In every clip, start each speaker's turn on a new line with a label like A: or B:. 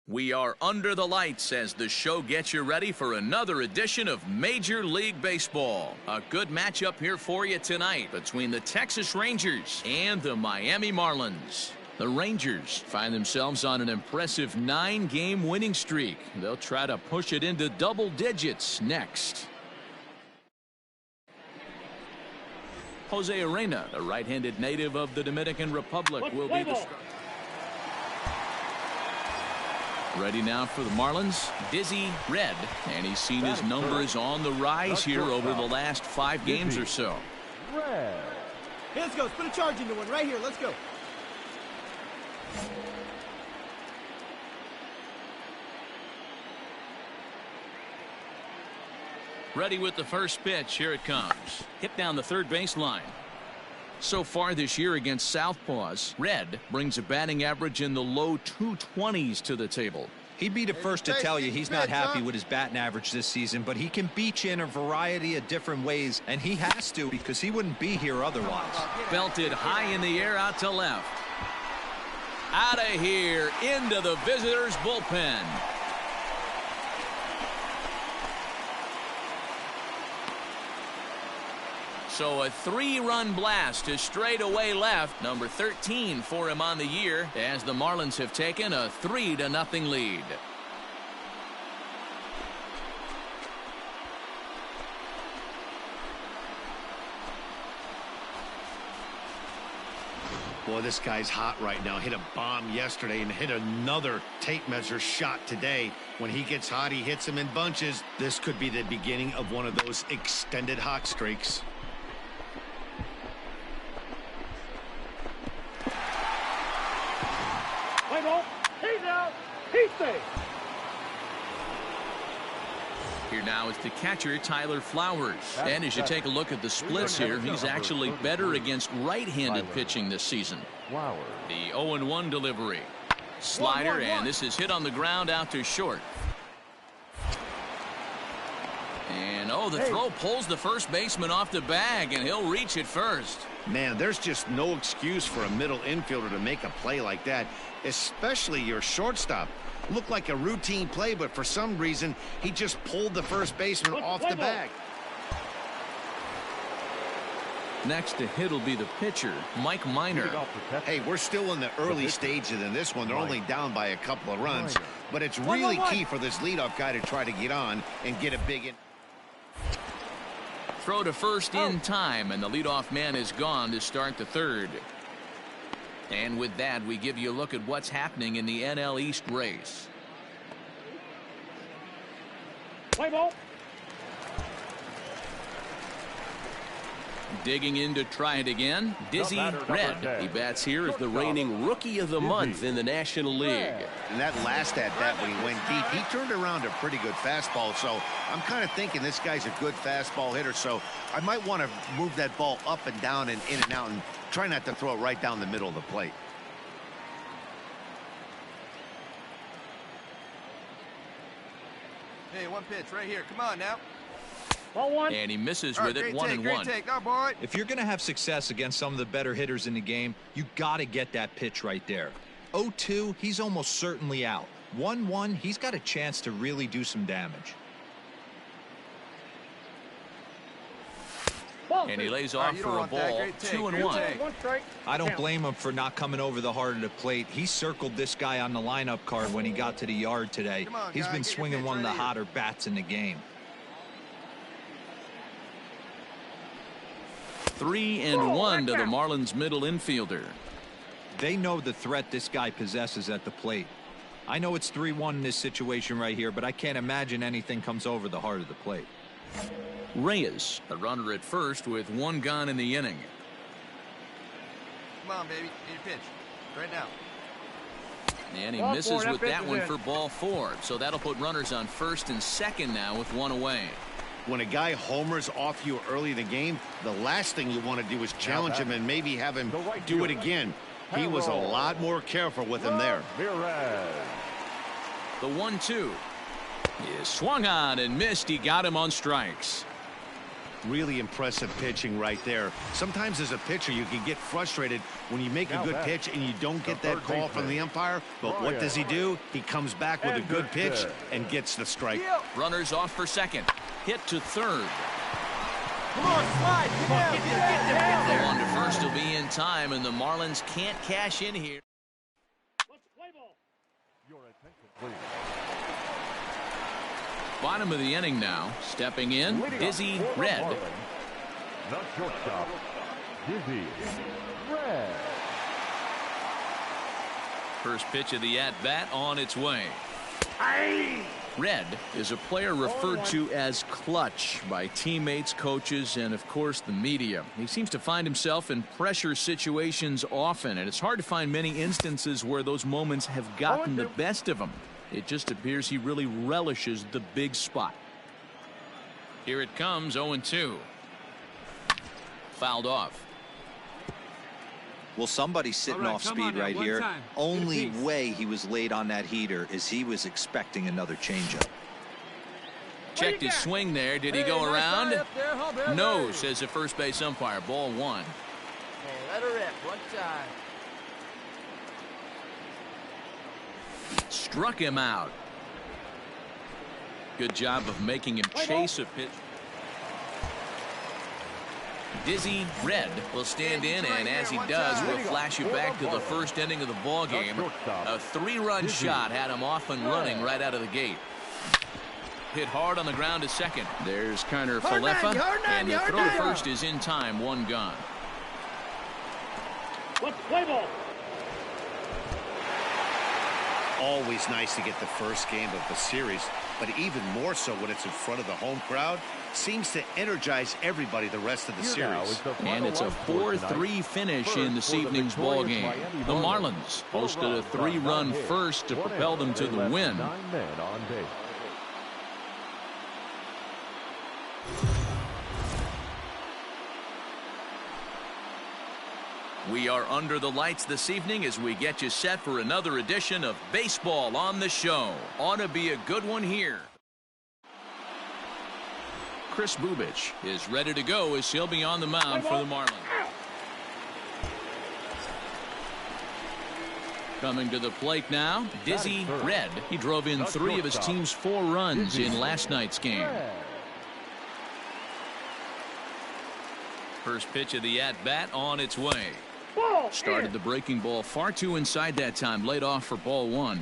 A: We are under the lights as the show gets you ready for another edition of Major League Baseball. A good matchup here for you tonight between the Texas Rangers and the Miami Marlins. The Rangers find themselves on an impressive 9-game winning streak. They'll try to push it into double digits next. Jose Arena, the right-handed native of the Dominican Republic, will be the starter. Ready now for the Marlins, Dizzy Red, and he's seen his numbers on the rise here over the last 5 games or so.
B: Red. Hey, let's go. Let's put a charge into one right here. Let's go.
A: Ready with the first pitch. Here it comes. Hit down the third baseline. So far this year against Southpaws, Red brings a batting average in the low 220s to the table.
C: He'd be the first to tell you he's not happy with his batting average this season, but he can beat you in a variety of different ways, and he has to because he wouldn't be here otherwise.
A: Belted high in the air out to left. Out of here into the visitors' bullpen. So a 3-run blast to straightaway left, number 13 for him on the year, as the Marlins have taken a 3-0 lead.
D: Boy, this guy's hot right now. Hit a bomb yesterday and hit another tape measure shot today. When he gets hot, he hits them in bunches. This could be the beginning of one of those extended hot streaks.
A: Here now is the catcher, Tyler Flowers. And as you take a look at the splits here, he's actually better against right-handed pitching this season. The 0-1 delivery. Slider, and this is hit on the ground out to short. And, the throw pulls the first baseman off the bag, and he'll reach it first.
D: Man, there's just no excuse for a middle infielder to make a play like that, especially your shortstop. Looked like a routine play, but for some reason, he just pulled the first baseman off the bag.
A: Next to hit will be the pitcher, Mike Minor.
D: Hey, we're still in the early stages in this one. They're only down by a couple of runs, but it's really key for this leadoff guy to try to get on and get a big in.
A: Throw to first in time, and the leadoff man is gone to start the third. And with that, we give you a look at what's happening in the NL East race.
B: Play ball.
A: Digging in to try it again, Dizzy Red. He bats here as the reigning Rookie of the Month in the National League.
D: And that last at-bat when he went deep, he turned around a pretty good fastball. So I'm kind of thinking this guy's a good fastball hitter. So I might want to move that ball up and down and in and out and try not to throw it right down the middle of the plate.
E: Hey, one pitch right here. Come on now.
A: And he misses with it, 1-1.
C: If you're going to have success against some of the better hitters in the game, you got to get that pitch right there. 0-2, he's almost certainly out. 1-1, he's got a chance to really do some damage.
A: And he lays off for a ball, 2-1.
C: I don't blame him for not coming over the heart of the plate. He circled this guy on the lineup card when he got to the yard today. He's been swinging one of the hotter bats in the game.
A: 3-1 to the Marlins middle infielder.
C: They know the threat this guy possesses at the plate. I know it's 3-1 in this situation right here, but I can't imagine anything comes over the heart of the plate.
A: Reyes, the runner at first with 1 gone in the inning.
E: Come on, baby. Need a pitch. Right now.
A: And he misses with that one for ball 4. So that'll put runners on first and second now with 1 away.
D: When a guy homers off you early in the game, the last thing you want to do is challenge him and maybe have him do it again. He was a lot more careful with him there.
A: The 1-2 is swung on and missed. He got him on strikes.
D: Really impressive pitching right there. Sometimes as a pitcher, you can get frustrated when you make a good pitch and you don't get that call from the umpire. But what does he do? He comes back with a good pitch and gets the strike.
A: Runners off for second. Hit to third.
B: Come on, slide. Get down. Get down.
A: The one to first will be in time, and the Marlins can't cash in here. Bottom of the inning now. Stepping in, Dizzy Red.
F: The shortstop, Dizzy Red.
A: First pitch of the at-bat on its way. Red is a player referred to as clutch by teammates, coaches, and of course the media. He seems to find himself in pressure situations often, and it's hard to find many instances where those moments have gotten the best of him. It just appears he really relishes the big spot. Here it comes, 0-2. Fouled off.
C: Well, somebody's sitting off speed right here. Only way he was late on that heater is he was expecting another changeup.
A: Checked his swing there. Did he go around? No, says the first base umpire. Ball one.
B: Hey, let her rip. One time.
A: Struck him out. Good job of making him chase a pitch. Dizzy Red will stand in, and as he does, we'll flash you back to the first inning of the ball game. A 3-run shot had him off and running right out of the gate. Hit hard on the ground to second. There's Connor Falefa, and the throw to first is in time. One gone.
F: Let's play ball.
D: Always nice to get the first game of the series, but even more so when it's in front of the home crowd. Seems to energize everybody the rest of the series.
A: And it's a 4-3 finish in this evening's ball game. The Marlins posted a 3-run first to propel them to the win.
F: 9 men on base.
A: We are under the lights this evening as we get you set for another edition of Baseball on the Show. Ought to be a good one here. Chris Bubich is ready to go as he'll be on the mound for the Marlins. Coming to the plate now, Dizzy Red. He drove in 3 of his team's 4 runs in last night's game. First pitch of the at-bat on its way. Started the breaking ball far too inside that time. Laid off for ball one.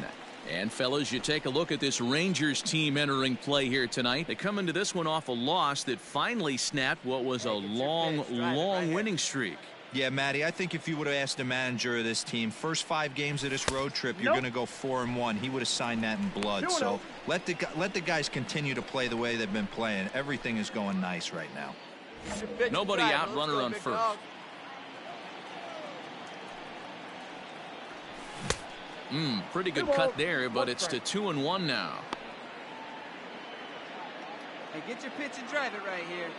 A: And fellas, you take a look at this Rangers team entering play here tonight. They come into this one off a loss that finally snapped what was a long winning streak.
C: Yeah, Matty, I think if you would have asked the manager of this team, first 5 games of this road trip, you're going to go 4-1. He would have signed that in blood. So let the guys continue to play the way they've been playing. Everything is going nice right now.
A: Nobody out, runner on first. Pretty good cut there, but it's to 2-1 now.
B: Hey, get your pitch and drive it right here.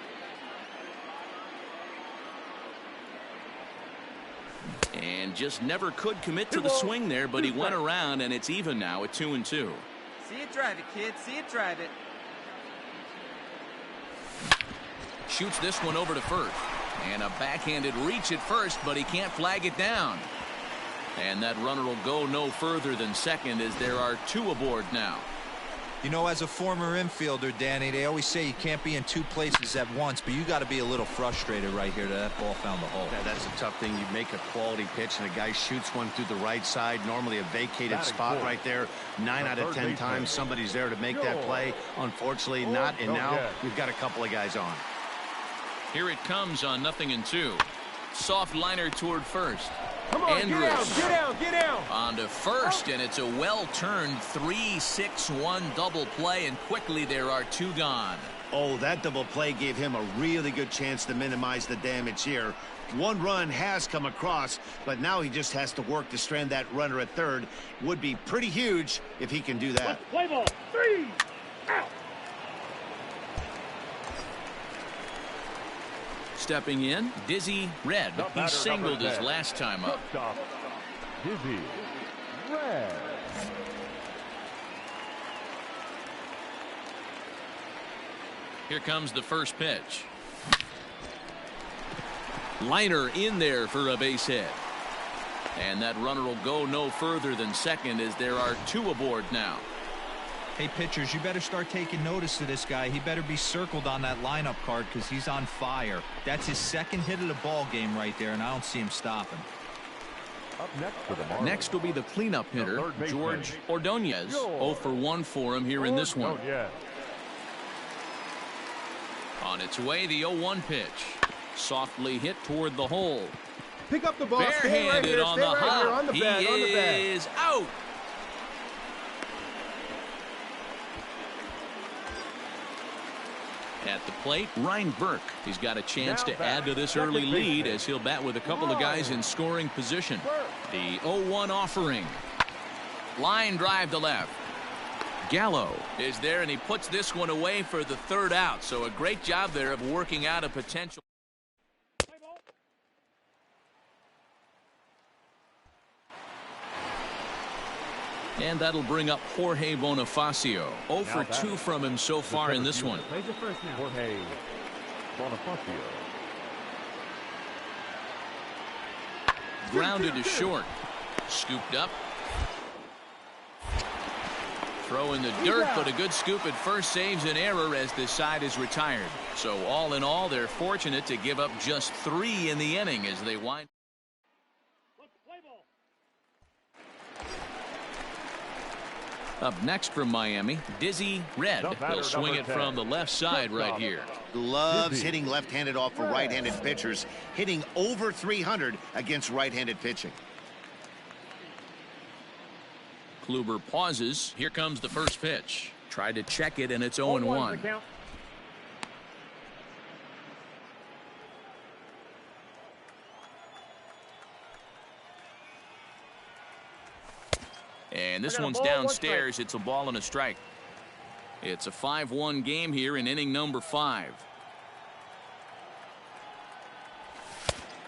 A: And just never could commit to the swing there, but he went around, and it's even now at 2-2.
B: See it drive it, kid. See it drive it.
A: Shoots this one over to first. And a backhanded reach at first, but he can't flag it down. And that runner will go no further than second as there are 2 aboard now.
C: You know, as a former infielder, Danny, they always say you can't be in 2 places at once, but you got to be a little frustrated right here that ball found the hole.
D: Yeah, that's a tough thing. You make a quality pitch and a guy shoots one through the right side, normally a vacated spot right there. 9 out of 10 times somebody's there to make that play. Unfortunately not, and now we've got a couple of guys on.
A: Here it comes on 0-2. Soft liner toward first.
B: Come on,
A: Andrews
B: get down.
A: on to first, and it's a well-turned 3-6-1 double play, and quickly there are 2 gone.
D: Oh, that double play gave him a really good chance to minimize the damage here. 1 run has come across, but now he just has to work to strand that runner at third. Would be pretty huge if he can do that.
F: Play ball. 3 out.
A: Stepping in, Dizzy Red. He singled his last time up.
F: Dizzy Red.
A: Here comes the first pitch. Liner in there for a base hit. And that runner will go no further than second as there are 2 aboard now.
C: Hey, pitchers, you better start taking notice of this guy. He better be circled on that lineup card because he's on fire. That's his 2nd hit of the ball game right there, and I don't see him stopping.
F: Up next for the Marlins.
A: Next will be the cleanup hitter, George Ordonez. 0 for 1 for him here in this one. On its way, the 0-1 pitch. Softly hit toward the hole.
B: Pick up the ball.
A: Barehanded on the hop.
B: He
A: is out. At the plate, Ryan Burke. He's got a chance to add to this early lead as he'll bat with a couple of guys in scoring position. The 0-1 offering. Line drive to left. Gallo is there, and he puts this one away for the 3rd out. So a great job there of working out a potential. And that'll bring up Jorge Bonifacio. 0 for 2 from him so far in this one.
B: Plays it first now.
F: Jorge Bonifacio.
A: Grounded to short. Scooped up. Throw in the dirt, but a good scoop at first saves an error as this side is retired. So all in all, they're fortunate to give up just 3 in the inning as they wind. Up next from Miami, Dizzy Red. He'll swing it from the left side right here.
D: Loves hitting left-handed off for right-handed pitchers, hitting over 300 against right-handed pitching.
A: Kluber pauses. Here comes the first pitch. Tried to check it, and it's 0-1. And this one's downstairs. It's a ball and a strike. It's a 5-1 game here in inning number 5.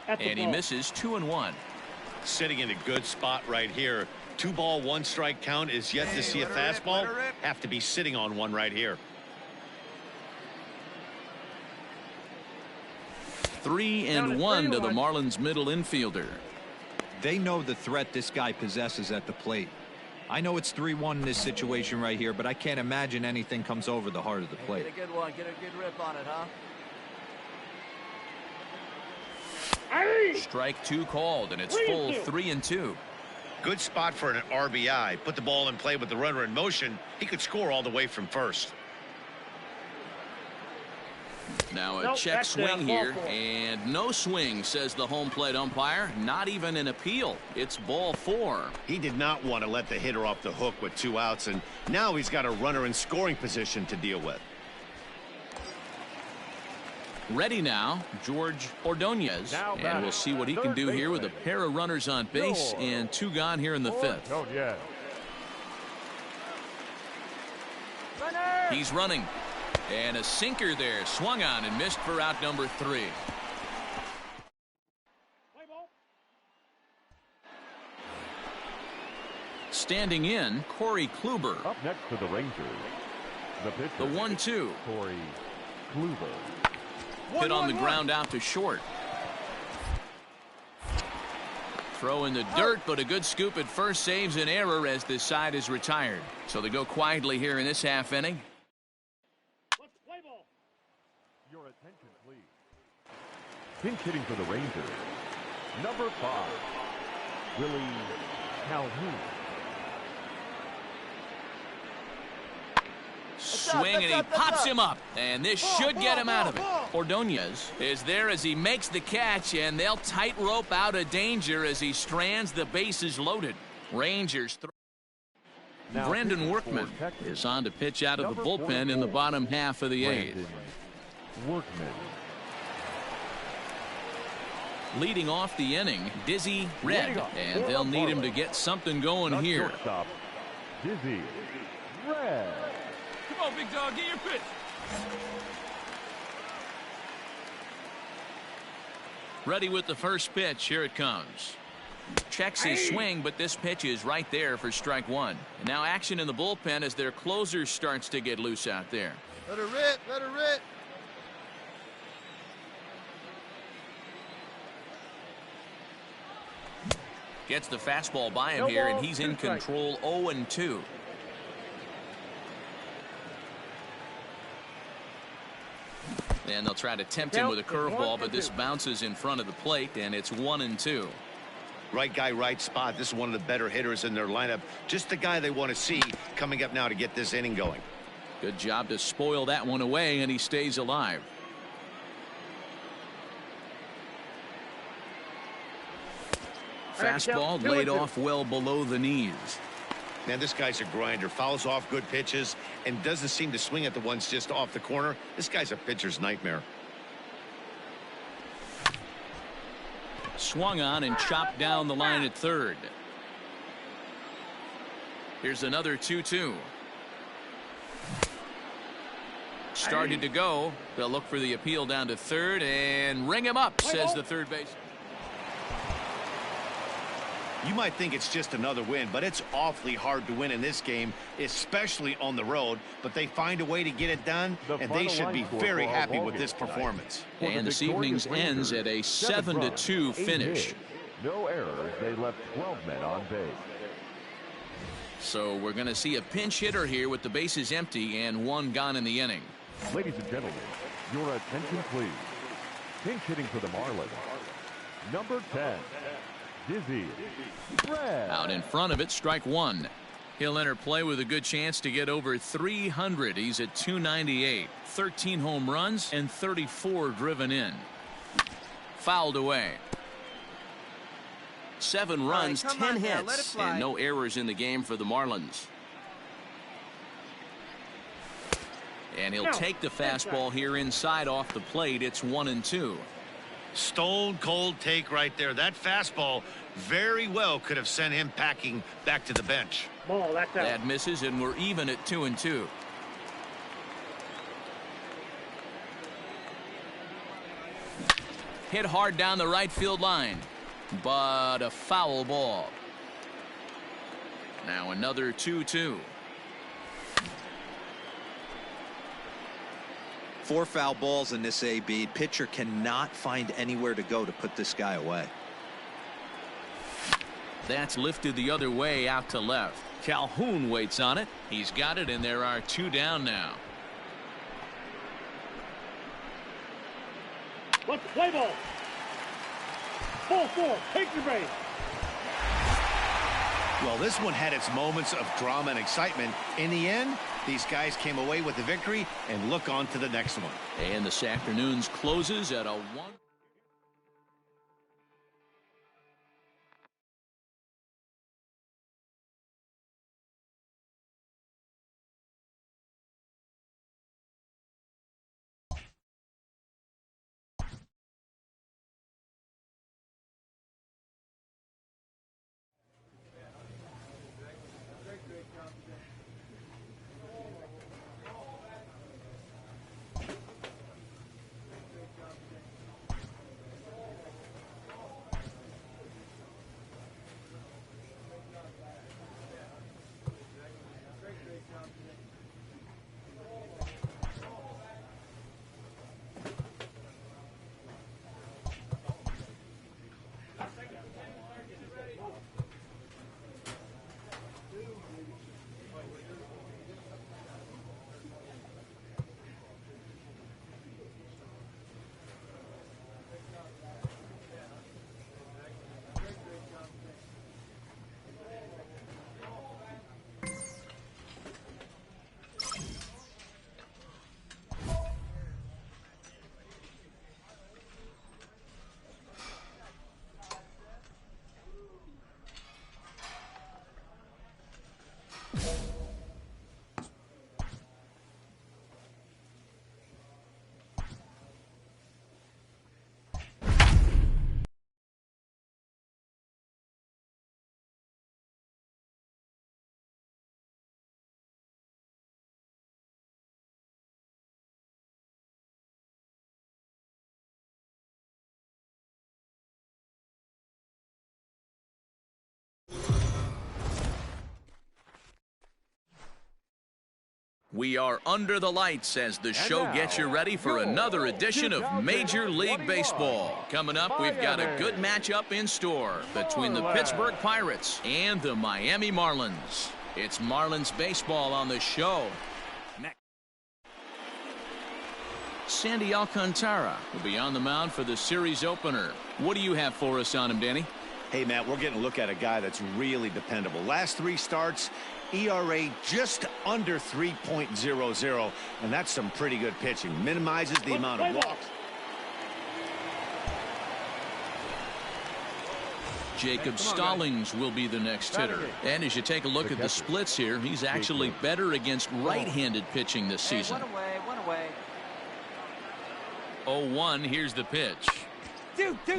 A: And he misses 2-1.
D: Sitting in a good spot right here. 2-ball, 1-strike count is yet to see a fastball. Have to be sitting on one right here.
A: 3-1 to the Marlins middle infielder.
C: They know the threat this guy possesses at the plate. I know it's 3-1 in this situation right here, but I can't imagine anything comes over the heart of the plate.
E: Get a good one. Get a good rip on it, huh?
A: Strike 2 called, and it's full 3-2.
D: Good spot for an RBI. Put the ball in play with the runner in motion. He could score all the way from first.
A: Now a check swing here, and no swing, says the home plate umpire. Not even an appeal. It's ball 4.
D: He did not want to let the hitter off the hook with 2 outs, and now he's got a runner in scoring position to deal with.
A: Ready now, George Ordonez, and we'll see what he can do here with a pair of runners on base and 2 gone here in the 5th. He's running. And a sinker there, swung on and missed for out number 3. Standing in, Corey Kluber.
F: Up next for the Rangers, the pitcher.
A: The 1-2.
F: Corey Kluber.
A: Hit on the ground out to short. Throw in the dirt, but a good scoop at first saves an error as this side is retired. So they go quietly here in this half inning.
F: Your attention, please. Pinch hitting for the Rangers, number 5, Willie Calhoun.
A: Swing, and he pops him up, and this should get him out of it. Ordonez is there as he makes the catch, and they'll tightrope out of danger as he strands the bases loaded. Rangers throw. Brandon Workman is on to pitch out of the bullpen in the bottom half of the 8th.
F: Workman.
A: Leading off the inning, Dizzy Red, and they'll need him to get something going here.
F: Dizzy Red.
A: Come on, big dog, get your pitch. Ready with the first pitch. Here it comes. Checks his swing, but this pitch is right there for strike 1. And now action in the bullpen as their closer starts to get loose out there.
E: Let her rip. Let her rip.
A: Gets the fastball by him here, and he's in control 0-2. And they'll try to tempt him with a curveball, but this bounces in front of the plate, and it's 1-2.
D: Right guy, right spot. This is one of the better hitters in their lineup. Just the guy they want to see coming up now to get this inning going.
A: Good job to spoil that one away, and he stays alive. Fastball laid off well below the knees.
D: Man, this guy's a grinder. Fouls off good pitches and doesn't seem to swing at the ones just off the corner. This guy's a pitcher's nightmare.
A: Swung on and chopped down the line at third. Here's another 2-2. Started to go. They'll look for the appeal down to third and ring him up, says the third baseman.
D: You might think it's just another win, but it's awfully hard to win in this game, especially on the road. But they find a way to get it done, and they should be very happy with this performance.
A: And this evening's ends at a 7-2 finish.
F: No errors. They left 12 men on base.
A: So we're going to see a pinch hitter here with the bases empty and one gone in the inning.
F: Ladies and gentlemen, your attention please. Pinch hitting for the Marlins, number 10. Dizzy Red.
A: Out in front of it, strike one. He'll enter play with a good chance to get over 300. He's at 298. 13 home runs and 34 driven in. Fouled away. 7 runs, 10 hits, and no errors in the game for the Marlins. And he'll take the fastball here inside off the plate. It's 1-2.
D: Stone cold take right there. That fastball very well could have sent him packing back to the bench.
A: That misses, and we're even at 2-2. Hit hard down the right field line, but a foul ball. Now another 2-2.
C: 4 foul balls in this AB. Pitcher cannot find anywhere to go to put this guy away.
A: That's lifted the other way out to left. Calhoun waits on it. He's got it, and there are 2 down now.
B: Let's play ball. Ball 4. Take your base.
D: Well, this one had its moments of drama and excitement. In the end, these guys came away with the victory and look on to the next one.
A: And this afternoon's closes at a 1. We are under the lights as the show gets you ready for another edition of Major League Baseball. Coming up, we've got a good matchup in store between the Pittsburgh Pirates and the Miami Marlins. It's Marlins baseball on the show. Next, Sandy Alcantara will be on the mound for the series opener. What do you have for us on him, Danny?
D: Hey, Matt, we're getting a look at a guy that's really dependable. Last 3 starts, ERA just under 3.00, and that's some pretty good pitching. Minimizes the amount of walks.
A: Jacob Stallings will be the next hitter. And as you take a look at the splits here, he's actually better against right-handed pitching this season. 0-1, here's the pitch.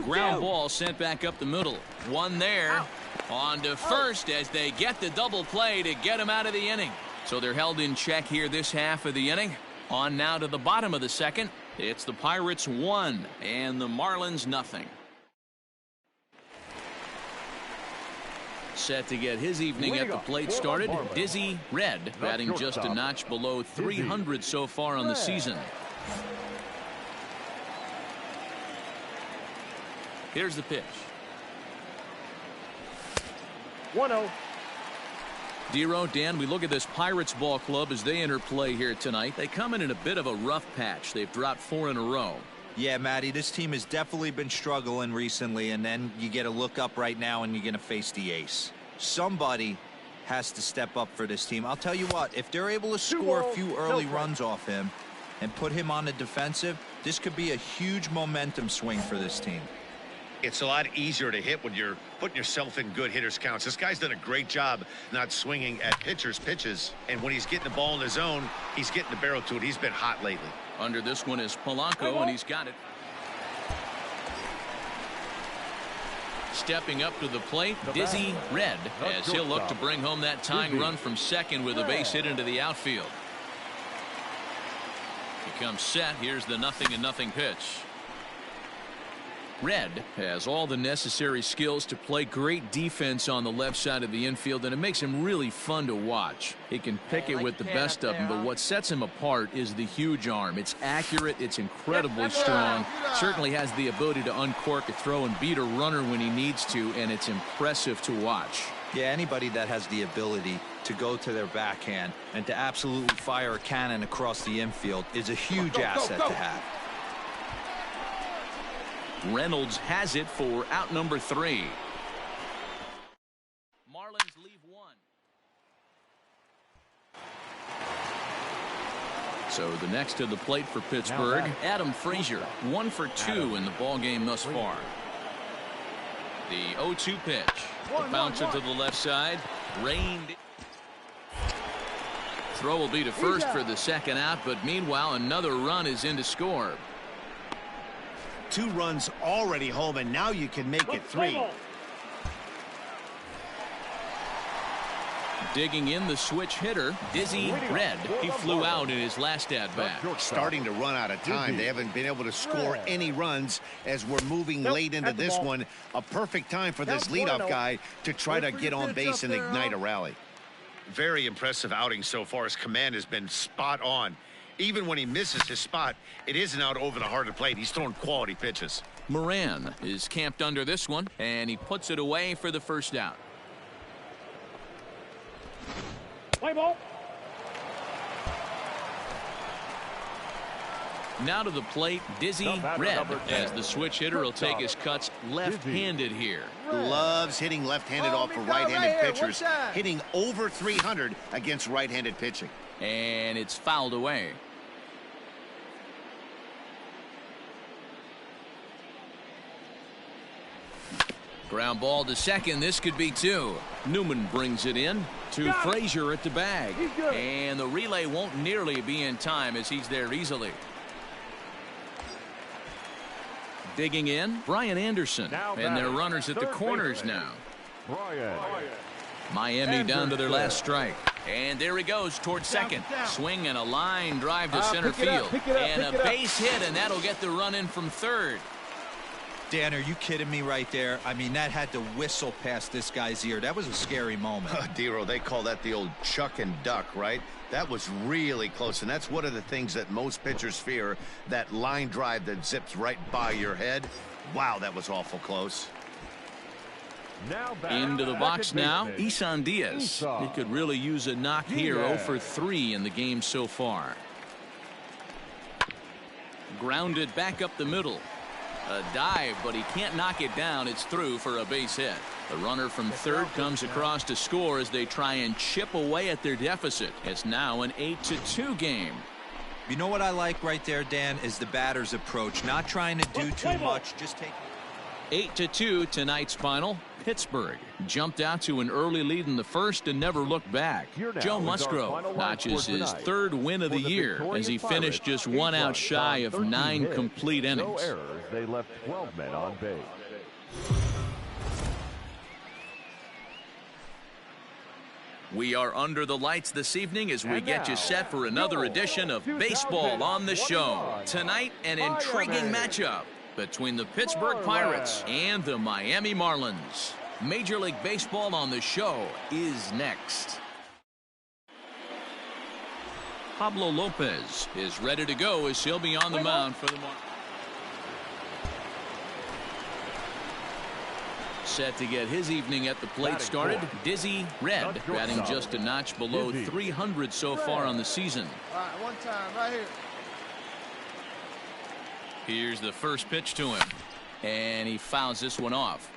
A: Ground ball sent back up the middle. One there. On to first as they get the double play to get him out of the inning. So they're held in check here this half of the inning. On now to the bottom of the second. It's the Pirates 1 and the Marlins nothing. Set to get his evening at the plate started. Dizzy Red batting just a notch below 300 so far on the season. Here's the pitch.
B: 1-0.
A: Dero, Dan, we look at this Pirates ball club as they enter play here tonight. They come in a bit of a rough patch. They've dropped 4 in a row.
C: Yeah, Matty, this team has definitely been struggling recently, and then you get a look up right now and you're going to face the ace. Somebody has to step up for this team. I'll tell you what, if they're able to score a few early runs off him and put him on the defensive, this could be a huge momentum swing for this team.
D: It's a lot easier to hit when you're putting yourself in good hitters counts. This guy's done a great job not swinging at pitchers' pitches, and when he's getting the ball in his zone, he's getting the barrel to it. He's been hot lately.
A: Under this one is Polanco, and he's got it. Stepping up to the plate, Dizzy Red, as he'll look to bring home that tying run from second with a base hit into the outfield. He comes set. Here's the 0-0 pitch. Red has all the necessary skills to play great defense on the left side of the infield, and it makes him really fun to watch. He can pick it with the best of them, but what sets him apart is the huge arm. It's accurate, it's incredibly strong, certainly has the ability to uncork a throw and beat a runner when he needs to, and it's impressive to watch.
C: Yeah, anybody that has the ability to go to their backhand and to absolutely fire a cannon across the infield is a huge asset to have.
A: Reynolds has it for out number 3. Marlins leave 1. So the next to the plate for Pittsburgh, Adam Frazier, 1 for 2 in the ball game thus far. The 0-2 pitch. The bouncer to the left side. Rained. Throw will be to first for the second out, but meanwhile another run is in to score.
D: 2 runs already home, and now you can make it 3.
A: Digging in the switch hitter, Dizzy Red. He flew out in his last at-bat.
D: Starting to run out of time. They haven't been able to score any runs as we're moving late into this one. A perfect time for this leadoff guy to try to get on base and ignite a rally. Very impressive outing so far. His command has been spot on. Even when he misses his spot, it isn't out over the heart of the plate. He's throwing quality pitches.
A: Moran is camped under this one, and he puts it away for the first out.
B: Play ball.
A: Now to the plate, Dizzy Red, as the switch hitter will take his cuts left-handed here.
D: Loves hitting left-handed off of right-handed pitchers, hitting over 300 against right-handed pitching.
A: And it's fouled away. Ground ball to second. This could be 2. Newman brings it in to Frazier at the bag. And the relay won't nearly be in time as he's there easily. Digging in, Brian Anderson. And their runners at the corners now. Miami down to their last strike. And there he goes towards second. Swing and a line drive to center field. And a base hit, and that'll get the run in from third.
C: Dan, are you kidding me right there? I mean, that had to whistle past this guy's ear. That was a scary moment.
D: Dero, they call that the old chuck and duck, right? That was really close, and that's one of the things that most pitchers fear, that line drive that zips right by your head. Wow, that was awful close.
A: Into the box now, Isan Diaz. He could really use a knock here. 0 for 3 in the game so far. Grounded back up the middle. A dive, but he can't knock it down. It's through for a base hit. The runner from third comes across to score as they try and chip away at their deficit. It's now an 8-2 game.
C: You know what I like right there, Dan, is the batter's approach. Not trying to do too much, just take...
A: 8-2 tonight's final. Pittsburgh jumped out to an early lead in the first and never looked back. Joe Musgrove notches his third win of the year as he finished just 1 out shy of 9 complete innings.
F: No errors. They left 12 men on base.
A: We are under the lights this evening as we get you set for another edition of Baseball on the Show. Tonight, an intriguing matchup between the Pittsburgh Pirates and the Miami Marlins. Major League Baseball on the Show is next. Pablo Lopez is ready to go as he'll be on the mound for the Marlins. Set to get his evening at the plate started. Dizzy Red batting just a notch below 300 so far on the season.
E: All right, one time right here.
A: Here's the first pitch to him, and he fouls this one off.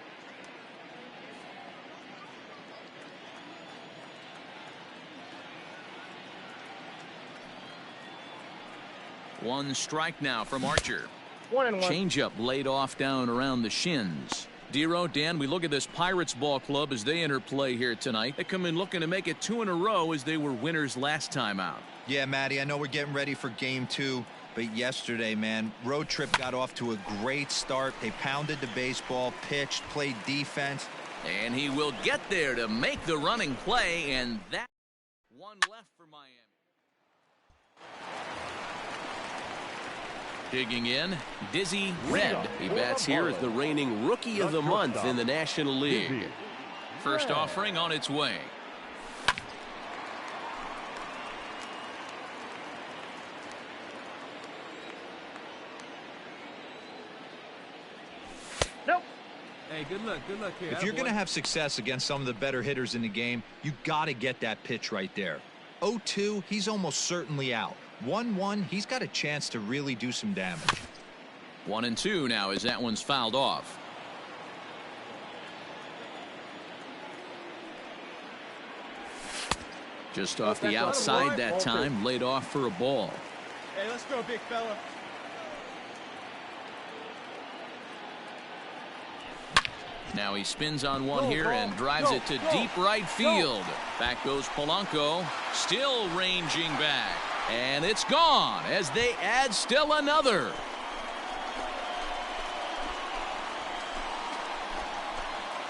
A: One strike now from Archer.
B: 1-1.
A: Changeup laid off down around the shins. Dero, Dan, we look at this Pirates ball club as they enter play here tonight. They come in looking to make it 2 in a row as they were winners last time out.
C: Yeah, Matty, I know we're getting ready for game 2. But yesterday, man, road trip got off to a great start. They pounded the baseball, pitched, played defense.
A: And he will get there to make the running play, and that one left for Miami. Digging in, Dizzy Red. He bats here as the reigning Rookie of the Month in the National League. First offering on its way.
E: Hey, good luck here.
C: If you're going to have success against some of the better hitters in the game, you got to get that pitch right there. 0-2, he's almost certainly out. 1-1, he's got a chance to really do some damage.
A: 1-2 now as that one's fouled off. Just off the outside that time, laid off for a ball.
E: Hey, let's go, big fella.
A: Now he spins on one here and drives it to deep right field. Back goes Polanco, still ranging back. And it's gone as they add still another.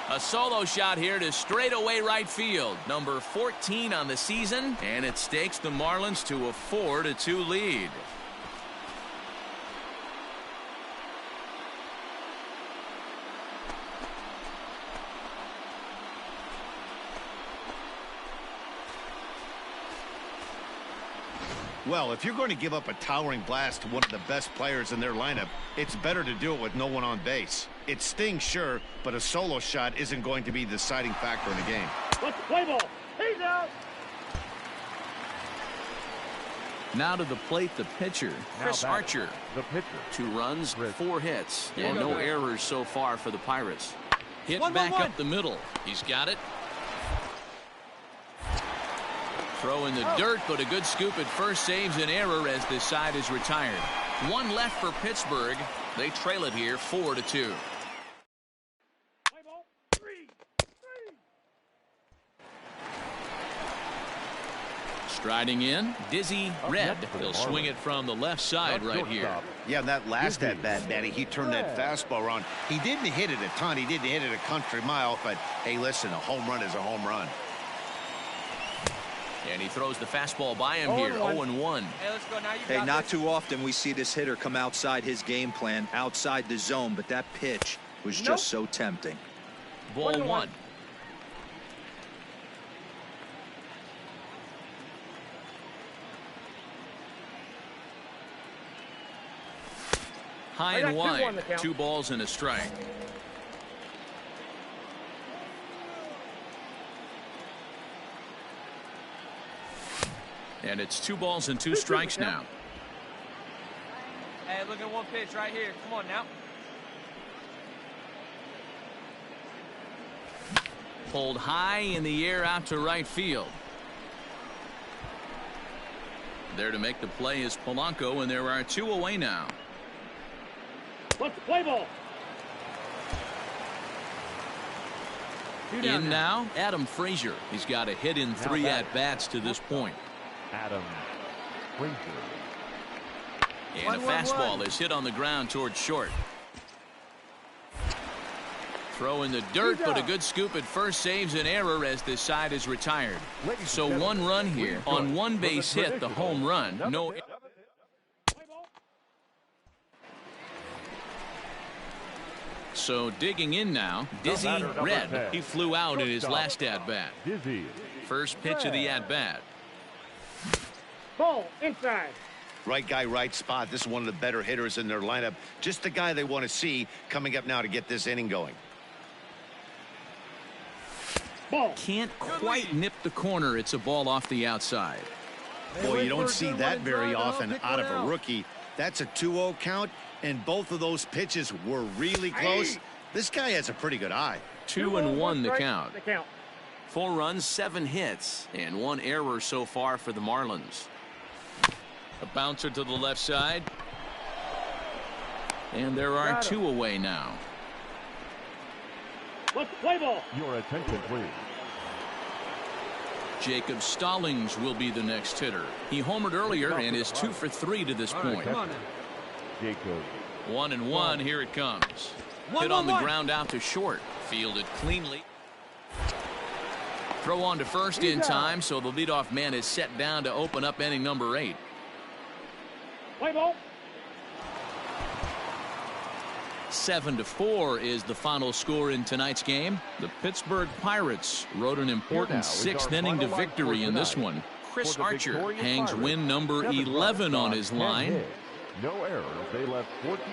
A: A solo shot here to straightaway right field. Number 14 on the season, and it stakes the Marlins to a 4-2 lead.
D: Well, if you're going to give up a towering blast to one of the best players in their lineup, it's better to do it with no one on base. It stings, sure, but a solo shot isn't going to be the deciding factor in the game.
B: Let's play ball. He's out.
A: Now to the plate, the pitcher, Chris Archer.
F: The pitcher.
A: 2 runs, 4 hits, and no errors so far for the Pirates. Hit back up the middle. He's got it. Throw in the dirt, but a good scoop at first saves an error as this side is retired. 1 left for Pittsburgh. They trail it here 4-2. Striding in, Dizzy Red. He'll swing it from the left side right here.
D: Yeah, that last at bat, Matty, he turned that fastball around. He didn't hit it a ton. He didn't hit it a country mile, but hey, listen, a home run is a home run.
A: And he throws the fastball by him here. 0-1.
E: Hey, let's go now. You
C: Hey,
E: got
C: not
E: this.
C: too often we see this hitter come outside his game plan, outside the zone, but that pitch was just so tempting.
A: Ball 1. High and wide. 2 balls and a strike. And it's 2 balls and 2 strikes now.
E: Hey, look at one pitch right here. Come on now.
A: Pulled high in the air out to right field. There to make the play is Polanco, and there are 2 away now.
B: Let's play ball.
A: In now, Adam Frazier. He's got a hit in 3 at-bats to this point.
F: Adam Frazier.
A: And a fastball is hit on the ground towards short. Throw in the dirt, but a good scoop at first saves an error as this side is retired. So 1 run here on 1 base hit, the home run. No. So digging in now, Dizzy Red. He flew out in his last at-bat. First pitch of the at-bat.
B: Ball inside.
D: Right guy, right spot. This is one of the better hitters in their lineup. Just the guy they want to see coming up now to get this inning going.
B: Ball.
A: Can't quite nip the corner. It's a ball off the outside.
D: Boy, you don't see that very often out of a rookie. That's a 2-0 count, and both of those pitches were really close. This guy has a pretty good eye.
A: 2-1 the count. 4 runs, 7 hits, and 1 error so far for the Marlins. A bouncer to the left side. And there are 2 away now.
B: Let's play ball.
F: Your attention, please.
A: Jacob Stallings will be the next hitter. He homered earlier and is 2 for 3 to this point.
F: Jacob.
A: 1-1. Here it comes. Hit on the ground out to short. Fielded cleanly. Throw on to first in time, so the leadoff man is set down to open up inning number 8.
B: Play ball.
A: 7-4 is the final score in tonight's game. The Pittsburgh Pirates rode an important 6th inning to victory in this one. Chris Archer hangs win number 11 on his line.
F: No errors. They left 14.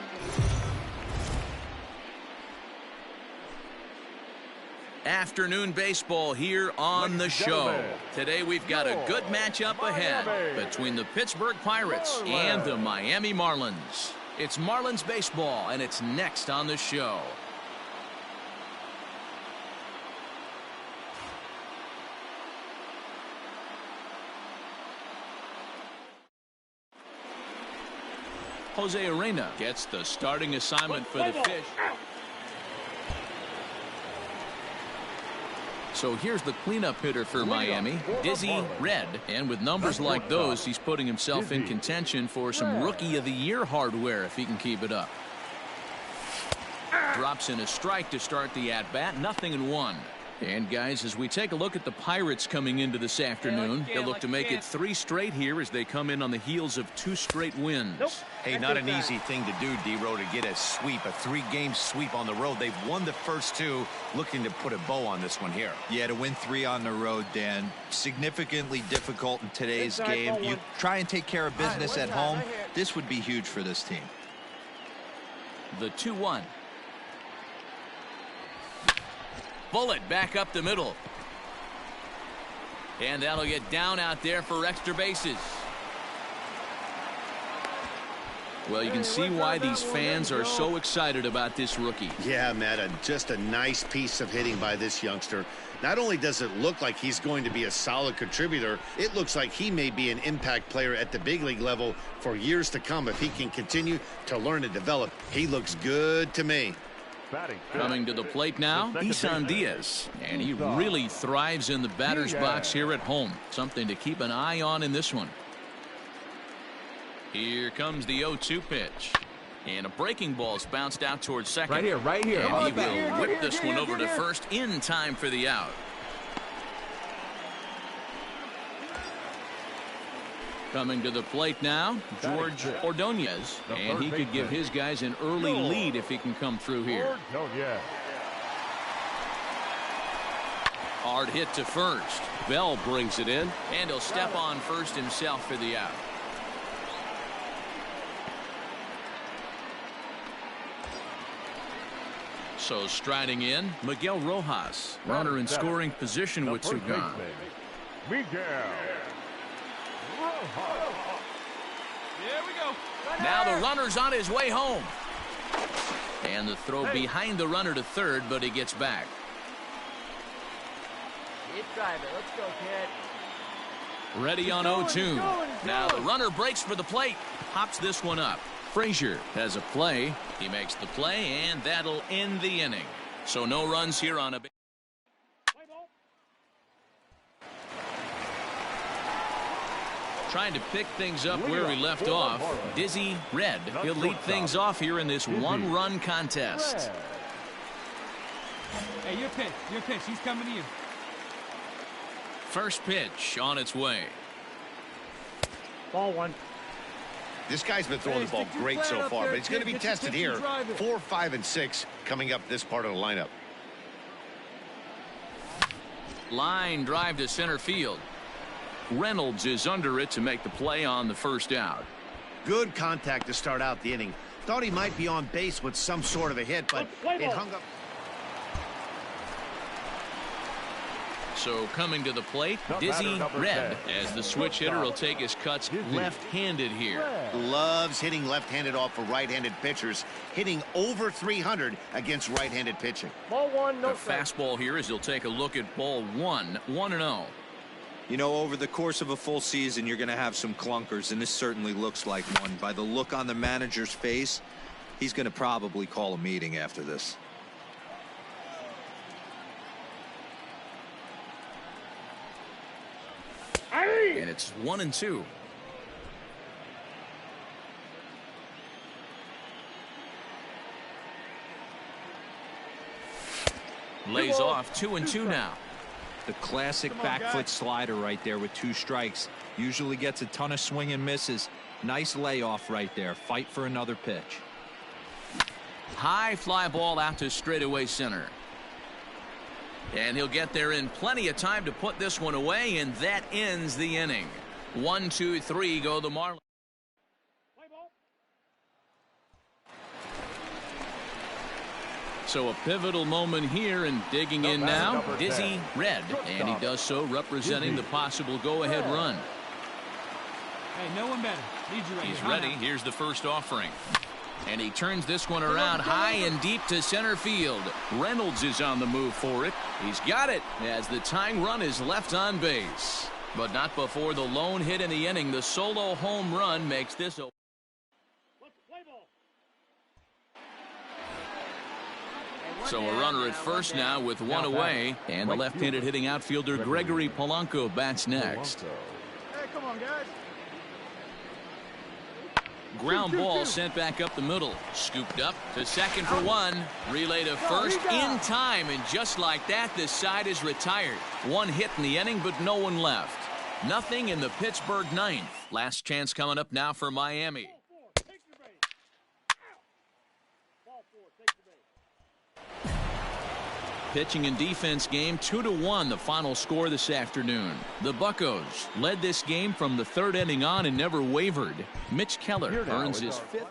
A: Afternoon baseball here on the show. Today we've got a good matchup ahead between the Pittsburgh Pirates and the Miami Marlins. It's Marlins baseball, and it's next on the show. Jose Arena gets the starting assignment for the Fish. So here's the cleanup hitter for Miami, Dizzy Red. And with numbers like those, he's putting himself in contention for some Rookie of the Year hardware if he can keep it up. Drops in a strike to start the at-bat, 0-1. And guys, as we take a look at the Pirates coming into this afternoon, they'll look to make it 3 straight here as they come in on the heels of 2 straight wins.
D: Hey, not an easy thing to do, D-Row, to get a sweep, a 3-game sweep on the road. They've won the first 2, looking to put a bow on this one here.
C: Yeah, to win 3 on the road, Dan, significantly difficult in today's game. You try and take care of business at home. This would be huge for this team.
A: The 2-1. Bullet back up the middle. And that'll get down out there for extra bases. Well, you can see why these fans are so excited about this rookie.
D: Yeah, Matt, just a nice piece of hitting by this youngster. Not only does it look like he's going to be a solid contributor, it looks like he may be an impact player at the big league level for years to come if he can continue to learn and develop. He looks good to me.
A: Coming to the plate now, Isan Diaz. And he really thrives in the batter's box here at home. Something to keep an eye on in this one. Here comes the 0-2 pitch. And a breaking ball's bounced out towards second.
E: Right here.
A: And he will whip this one over to first in time for the out. Coming to the plate now, George Ordonez, and he could give his guys an early lead if he can come through here. Hard hit to first. Bell brings it in, and he'll step on first himself for the out. So striding in, Miguel Rojas, runner in scoring position with two gone.
E: Here we go.
A: Now the runner's on his way home. And the throw behind the runner to third, but he gets back.
E: Keep driving. Let's go, kid.
A: Ready on 0-2. Now the runner breaks for the plate. Pops this one up. Frazier has a play. He makes the play, and that'll end the inning. So no runs here on a base. Trying to pick things up where he left off. Dizzy Red. He'll lead things off here in this one-run contest.
E: Hey, your pitch. Your pitch. He's coming to you.
A: First pitch on its way.
B: Ball one.
D: This guy's been throwing the ball great so far, but he's going to be tested here. 4, 5, and 6 coming up this part of the lineup.
A: Line drive to center field. Reynolds is under it to make the play on the first out.
D: Good contact to start out the inning. Thought he might be on base with some sort of a hit, but it hung up.
A: So coming to the plate, Dizzy Red, as the switch hitter will take his cuts left-handed here.
D: Loves hitting left-handed off of right-handed pitchers, hitting over 300 against right-handed pitching.
B: Ball one, no
A: The fastball here as he'll take a look at ball one, 1-0.
C: You know, over the course of a full season, you're going to have some clunkers, and this certainly looks like one. By the look on the manager's face, he's going to probably call a meeting after this.
A: And it's 1-2. Lays off 2-2 now.
C: The classic back foot slider right there with 2 strikes. Usually gets a ton of swing and misses. Nice layoff right there. Fight for another pitch.
A: High fly ball out to straightaway center. And he'll get there in plenty of time to put this one away, and that ends the inning. 1, 2, 3 go the Marlins. So a pivotal moment here, and digging in now, Dizzy Red, and he does so representing the possible go-ahead run.
E: Hey, no one better. Need you right
A: He's
E: here.
A: ready. Here's the first offering. And he turns this one around high and deep to center field. Reynolds is on the move for it. He's got it as the tying run is left on base. But not before the lone hit in the inning. The solo home run makes this a... So a runner at first now with one away. And the left-handed hitting outfielder Gregory Polanco bats next.
B: Hey, come on, guys.
A: Ground ball sent back up the middle. Scooped up to second for one. Relay to first in time. And just like that, the side is retired. One hit in the inning, but no one left. Nothing in the Pittsburgh ninth. Last chance coming up now for Miami. Pitching and defense game 2-1 the final score this afternoon. The Buccos led this game from the third inning on and never wavered. Mitch Keller earns his 5th